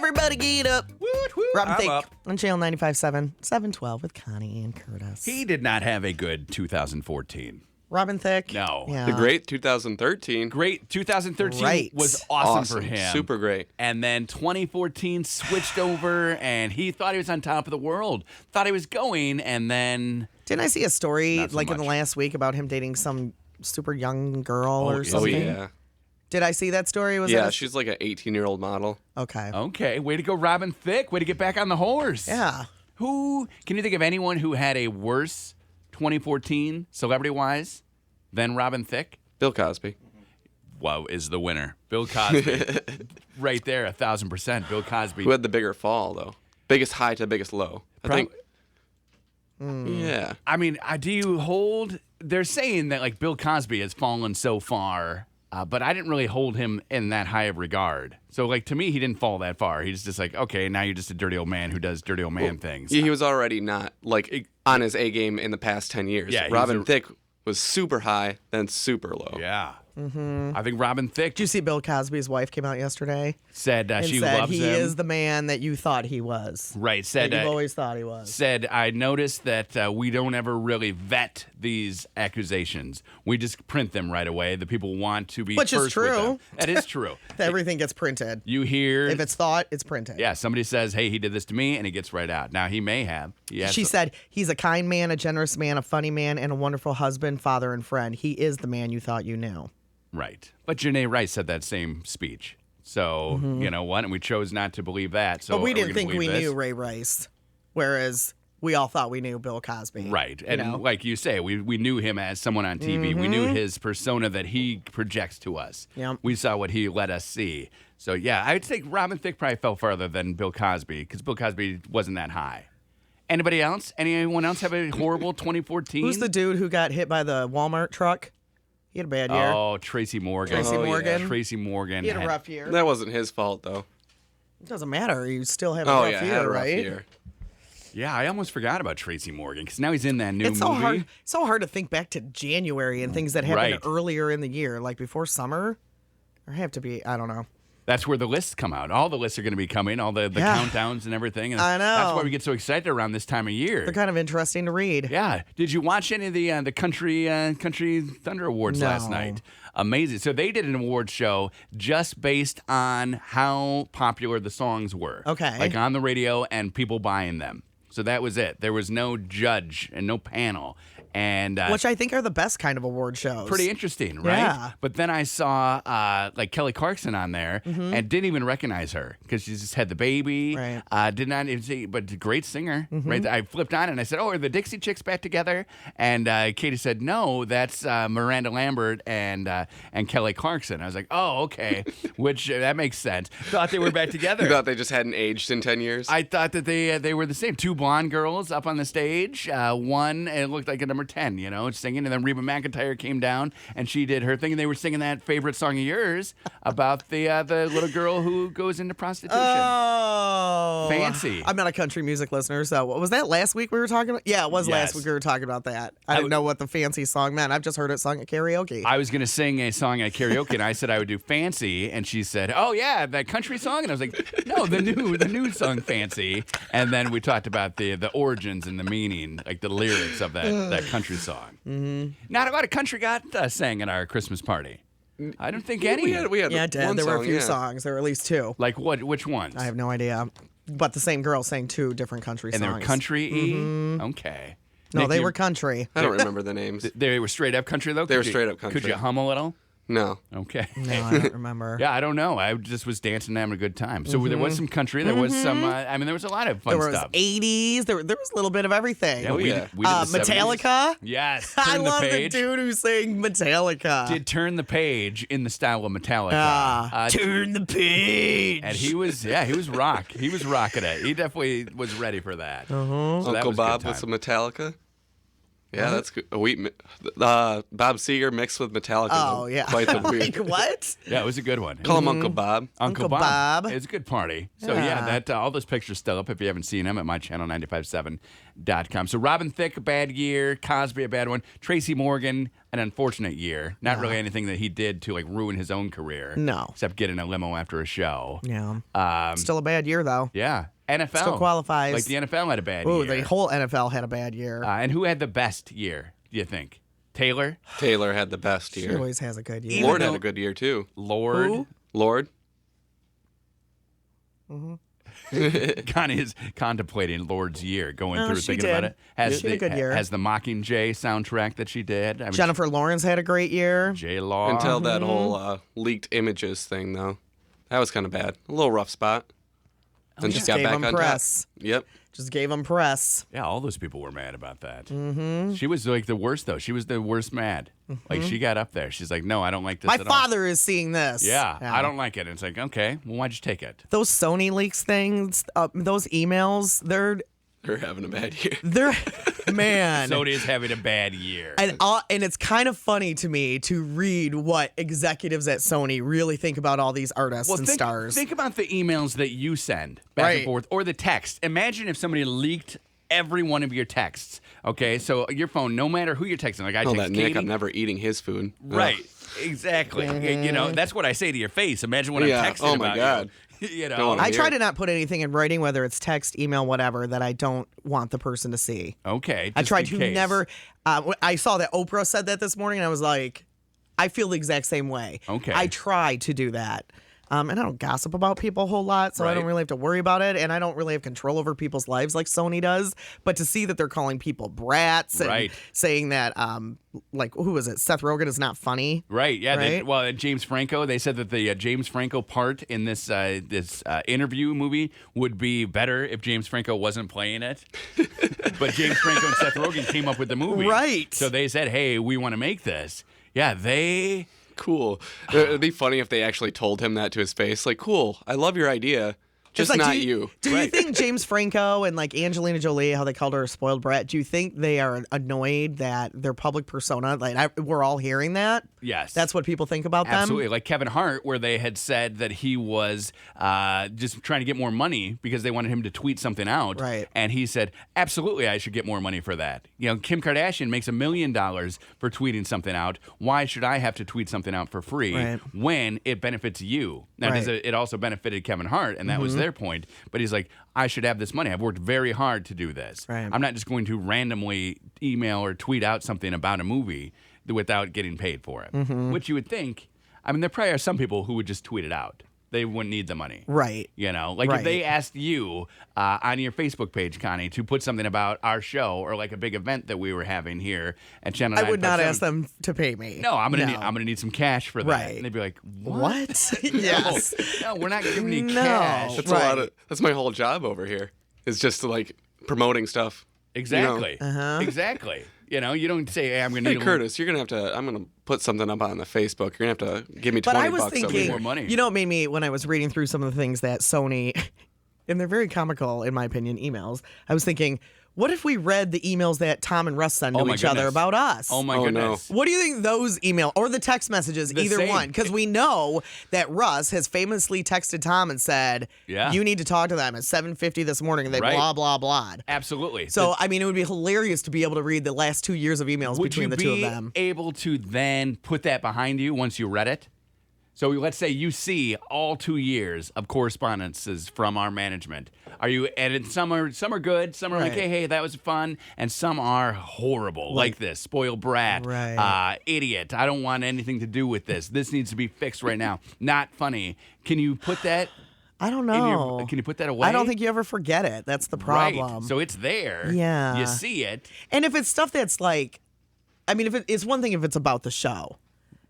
Everybody get up. Woot, woot. Robin I'm Thicke up. on Channel 95.7, 712 with Connie and Curtis. He did not have a good 2014. Robin Thicke? No. Yeah. The great 2013. Great. 2013 Right. was awesome for him. Super great. And then 2014 switched over, and he thought he was on top of the world. Thought he was going, and then... Didn't I see a story Not so in the much. last week about him dating some super young girl or something? Oh, yeah. Did I see that story? Was Yeah, that she's like an 18-year-old model. Okay. Okay, way to go, Robin Thicke. Way to get back on the horse. Yeah. Who... Can you think of anyone who had a worse 2014, celebrity-wise, than Robin Thicke? Bill Cosby. Wow, is the winner. Bill Cosby. Right there, 1,000%. Bill Cosby. Who had the bigger fall, though? Biggest high to biggest low. I think. Yeah. I mean, do you hold... They're saying that, like, Bill Cosby has fallen so far, but I didn't really hold him in that high of regard. So, like, to me, he didn't fall that far. He's just like, okay, now you're just a dirty old man who does dirty old man things. He was already not, like, on his A game in the past 10 years. Yeah, he's Robin a- Thicke was super high, then super low. Yeah. I think Robin Thicke Did you see Bill Cosby's wife came out yesterday said and she said loves he him. is the man that you thought he was? Right. That Said you've always thought he was. said, I noticed that we don't ever really vet these accusations. We just print them right away. The people want to be Which is first with true. them. That is true. Everything gets printed. You hear... If it's thought, it's printed. Yeah, somebody says, hey, he did this to me, and it gets right out. Now, he may have. She said, he's a kind man, a generous man, a funny man, and a wonderful husband, father, and friend. He is the man you thought you knew. Right. But Janae Rice said that same speech. So, you know what? And we chose not to believe that. So But we are didn't gonna think we believe this? knew Ray Rice, whereas we all thought we knew Bill Cosby. Right. And know? like you say, we knew him as someone on TV. We knew his persona that he projects to us. Yep. We saw what he let us see. So, yeah, I would say Robin Thicke probably fell farther than Bill Cosby because Bill Cosby wasn't that high. Anybody else? Anyone else have a horrible 2014? Who's the dude who got hit by the Walmart truck? He had a bad year. Oh, Tracy Morgan. Tracy yeah. Morgan. Tracy Morgan. He had a rough year. That wasn't his fault, though. It doesn't matter. You still have a Oh, rough yeah, year, had a rough right? year. Yeah, I almost forgot about Tracy Morgan because now he's in that new It's movie. so hard to think back to January and things that happened Right. earlier in the year, like before summer. Or have to be, I don't know. That's where the lists come out. All the lists are going to be coming, all the Yeah. countdowns and everything. And I know. That's why we get so excited around this time of year. They're kind of interesting to read. Yeah. Did you watch any of the country Thunder Awards last No. night? Amazing. So they did an award show just based on how popular the songs were. Okay. Like on the radio and people buying them. So that was it. There was no judge and no panel. And Which I think are the best kind of award shows. pretty interesting, right? Yeah. But then I saw like Kelly Clarkson on there and didn't even recognize her because she just had the baby. Right. Did not even see, but a great singer. Right. I flipped on it and I said, "Oh, are the Dixie Chicks back together?" And Katie said, "No, that's Miranda Lambert and Kelly Clarkson." I was like, "Oh, okay," which that makes sense. Thought they were back together. You thought they just hadn't aged in 10 years? I thought that they were the same. Two blonde girls up on the stage. One, it looked like a number 10, singing. And then Reba McEntire came down and she did her thing. And they were singing that favorite song of yours about the little girl who goes into prostitution. Oh. Fancy. I'm not a country music listener, so was that last week we were talking about? Yeah, it was Yes. last week we were talking about that. I didn't know what the fancy song meant. I've just heard it sung at karaoke. I was going to sing a song at karaoke and I said I would do Fancy. And she said, "Oh, yeah, that country song?" And I was like, "No, the new song Fancy." And then we talked about the origins and the meaning, like the lyrics of that country song. Not a lot of country got sang at our Christmas party. I don't think any. We had yeah, it did. one There were a song, few yeah. songs. There were at least two. Like what? Which ones? I have no idea. But the same girl sang two different country And songs. they were country-y? Okay. No, Nick, they you- were country. I don't remember the names. They were straight up country, though? They were Could you- straight up country. Could you hum a little? No. Okay. No, I don't remember. Yeah, I don't know. I just was dancing and having a good time. So there was some country. There was some, there was a lot of fun There was stuff. 80s. There was a little bit of everything. Yeah, we yeah. did the 70s. Metallica. Yes. I Turn the love the page. dude who sang Metallica. Did Turn the Page in the style of Metallica. Turn the page. And he was rock. He was rocking it. He definitely was ready for that. So that Uncle was a Bob good with time. some Metallica. Yeah, that's good. Bob Seger mixed with Metallica. Oh, yeah. Quite the weird. Like, what? Yeah, it was a good one. Call him Uncle Bob. Uncle Bob. It's a good party. So yeah, that all those pictures still up if you haven't seen them at mychannel957.com. So Robin Thicke, a bad year. Cosby, a bad one. Tracy Morgan, an unfortunate year. Not really anything that he did to like ruin his own career. No. Except get in a limo after a show. Yeah. Still a bad year, though. Yeah. NFL. Still qualifies. Like the NFL had a bad Ooh, year. the whole NFL had a bad year. And who had the best year, do you think? Taylor? Taylor had the best She year. always has a good year. Even Lord though- had a good year, too. Lord? Who? Lord? Connie is contemplating Lord's year, going Oh, through she thinking about did. it. Has She had a good year. Has the Mockingjay soundtrack that she did. I mean, Jennifer Lawrence had a great year. J-Law. Until that whole leaked images thing, though. That was kind of bad. A little rough spot. Then she Just got gave back him on press. top. Yep. Just gave him press. Yeah, all those people were mad about that. Mm-hmm. She was like the worst, though. She was the worst mad. Like, she got up there. She's like, no, I don't like this My at all. father is seeing this. Yeah, I don't like it. And it's like, okay, well, why'd you take it? Those Sony leaks things, those emails, they're having a bad year. man. Sony is having a bad year. And it's kind of funny to me to read what executives at Sony really think about all these artists and stars. Think about the emails that you send back and Right. forth, or the text. Imagine if somebody leaked every one of your texts. Okay, so your phone, no matter who you're texting, like I Oh, text that Nick, Katie. I'm never eating his food. Right. Ugh. Exactly. You know, that's what I say to your face. Imagine when Yeah. I'm texting Oh, my about God. you. You know. Don't wanna I hear try it. to not put anything in writing, whether it's text, email, whatever, that I don't want the person to see. Okay. I just try in to case. never. I saw that Oprah said that this morning, and I was like, I feel the exact same way. Okay. I try to do that. And I don't gossip about people a whole lot, so I don't Right. really have to worry about it. And I don't really have control over people's lives like Sony does. But to see that they're calling people brats and Right. saying that, like, who was it? Seth Rogen is not funny. Right. Yeah. Right? Well, James Franco. They said that the James Franco part in this interview movie would be better if James Franco wasn't playing it. But James Franco and Seth Rogen came up with the movie. Right. So they said, "Hey, we want to make this." Yeah. They. Cool. It'd be funny if they actually told him that to his face. Like, cool, I love your idea. Just It's like, not do you. Do you Right. think James Franco and like Angelina Jolie, how they called her a spoiled brat, do you think they are annoyed that their public persona, like we're all hearing that? Yes. That's what people think about them? Absolutely. Like Kevin Hart, where they had said that he was just trying to get more money because they wanted him to tweet something out. Right. And he said, absolutely, I should get more money for that. You know, Kim Kardashian makes $1 million for tweeting something out. Why should I have to tweet something out for free Right. when it benefits you? Now, Right. it also benefited Kevin Hart, and that was their point. But he's like, I should have this money. I've worked very hard to do this. Right. I'm not just going to randomly email or tweet out something about a movie without getting paid for it. Which you would think, I mean, there probably are some people who would just tweet it out. They wouldn't need the money. Right. You know, like Right. if they asked you on your Facebook page, Connie, to put something about our show or like a big event that we were having here at Channel 957. I would not ask them to pay me. No, I'm gonna need some cash for that. Right. And they'd be like, What? Yes. No, we're not giving you No. cash. That's Right. a lot of. That's my whole job over here. Is just like promoting stuff. Exactly. Uh-huh. Exactly. You know, you don't say, hey, I'm gonna Hey need a Curtis, you're gonna have to. I'm gonna put something up on the Facebook. You're gonna have to give me But 20 I was bucks over thinking, here. More money. you know what made me, when I was reading through some of the things that Sony, and they're very comical, in my opinion, emails, I was thinking, what if we read the emails that Tom and Russ send to Oh my each other goodness. about us? Oh my Oh, no. goodness. What do you think those email or the text messages, The either same. one? Because we know that Russ has famously texted Tom and said, Yeah. you need to talk to them at 7:50 this morning, and they Right. blah, blah, blah. Absolutely. So, I mean, it would be hilarious to be able to read the last 2 years of emails Would between you the two of be them. able to then put that behind you once you read it? So let's say you see all 2 years of correspondences from our management. Are you? And some are good. Some are like, Right. hey, that was fun, and some are horrible, like this spoiled brat, Right. idiot. I don't want anything to do with this. This needs to be fixed right now. Not funny. Can you put that? I don't in know. your, can you put that away? I don't think you ever forget it. That's the problem. Right. So it's there. Yeah. You see it. And if it's stuff that's like, I mean, it's one thing if it's about the show,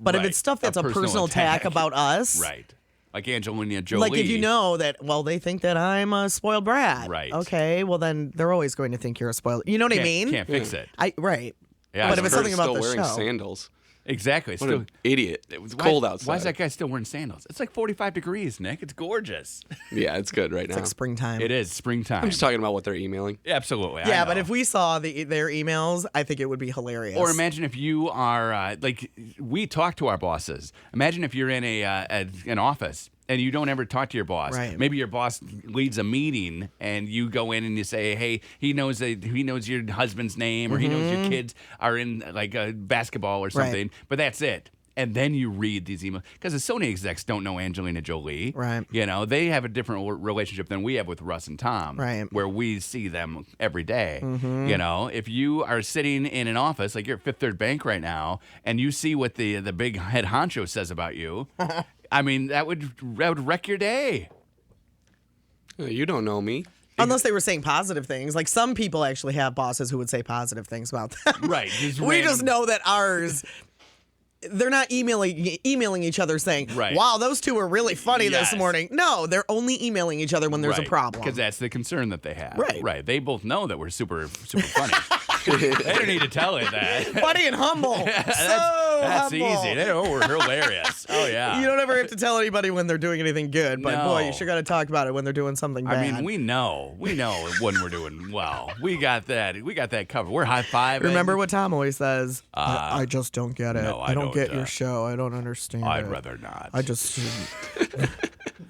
but if Right. it's stuff that's A a personal personal attack attack. about us, Right. Like Angelina Jolie. like if you know that, well, they think that I'm a spoiled brat. Right. Okay, well, then they're always going to think you're a spoiled. You know what I mean? Can't fix it. Right. Yeah, But so if it's something Curtis about still the wearing show. sandals. Exactly. It's What still, an idiot. It was why- cold outside. Why is that guy still wearing sandals? It's like 45 degrees, Nick. It's gorgeous. Yeah, it's good right now. Like springtime. It is springtime. I'm just talking about what they're emailing. Absolutely. I Yeah, know. but if we saw their emails, I think it would be hilarious. Or imagine if you are like we talk to our bosses. Imagine if you're in an office and you don't ever talk to your boss. Right. Maybe your boss leads a meeting and you go in and you say, "Hey, he knows your husband's name or he knows your kids are in like a basketball or something." But that's it. And then you read these emails because the Sony execs don't know Angelina Jolie. Right. You know, they have a different relationship than we have with Russ and Tom. Right. Where we see them every day. You know, if you are sitting in an office like you're at Fifth Third Bank right now, and you see what the big head honcho says about you, I mean, that would wreck your day. You don't know me. Unless they were saying positive things. Like some people actually have bosses who would say positive things about them. Right. We just know that ours. They're not emailing each other saying, Right. "Wow, those two were really funny Yes. this morning." No, they're only emailing each other when there's a problem. Because that's the concern that they have. Right. Right. They both know that we're super funny. They don't need to tell it that. Funny and humble. That's humble. easy. They know we're hilarious. Oh, yeah. You don't ever have to tell anybody when they're doing anything good, but boy, No. you sure got to talk about it when they're doing something bad. I mean, we know when we're doing well. We got that covered. We're high fiving. Remember what Tom always says? I just don't get it. no, I don't get don't, your show. I don't understand I'd it. rather not. I just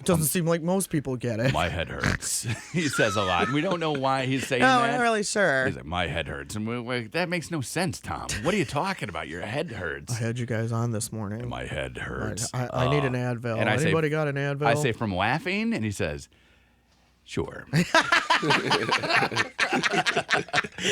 doesn't seem like most people get it. My head hurts. He says a lot. We don't know why he's saying No, that. we're not really sure. He's like, my head hurts. And that makes no sense, Tom. What are you talking about? Your head hurts. I had you guys on this morning. My head hurts. I need an Advil. And I say- Anybody got an Advil? I say, from laughing? And he says, sure.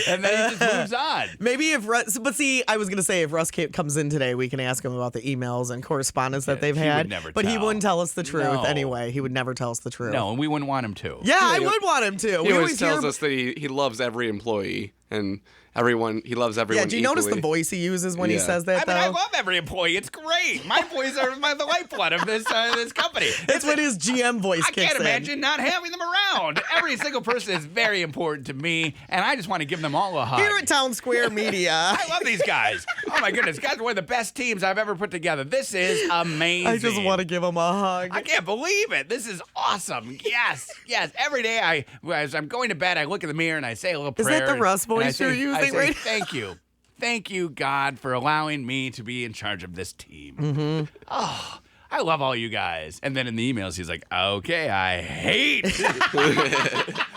And then he just moves on. Maybe if Russ, but see, I was going to say if Russ comes in today, we can ask him about the emails and correspondence that they've he would had. never but he tell. wouldn't tell us the truth No. anyway. He would never tell us the truth. No, and we wouldn't want him to. Yeah, I he- would want him to. He We always tells hear- us that he loves every employee and everyone. He loves everyone. Yeah, do you notice the equally. voice he uses when he Yeah. says that, I though? love every employee. It's great. My employees are the lifeblood of this company. It's when his GM voice I kicks can't in. imagine not having them around. Every single person is very important to me, and I just want to give them all a hug. Here at Town Square Media. I love these guys. Oh my goodness, guys are one of the best teams I've ever put together. This is amazing. I just want to give him a hug. I can't believe it. This is awesome. Yes, yes. Every day, as I'm going to bed, I look in the mirror and I say a little Is prayer. that the Russ and I voice you're say- using I say, right now? Thank you. Thank you, God, for allowing me to be in charge of this team. Mm-hmm. Oh, I love all you guys. And then in the emails, he's like, okay, I hate.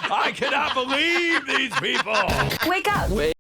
I cannot believe these people. Wake up.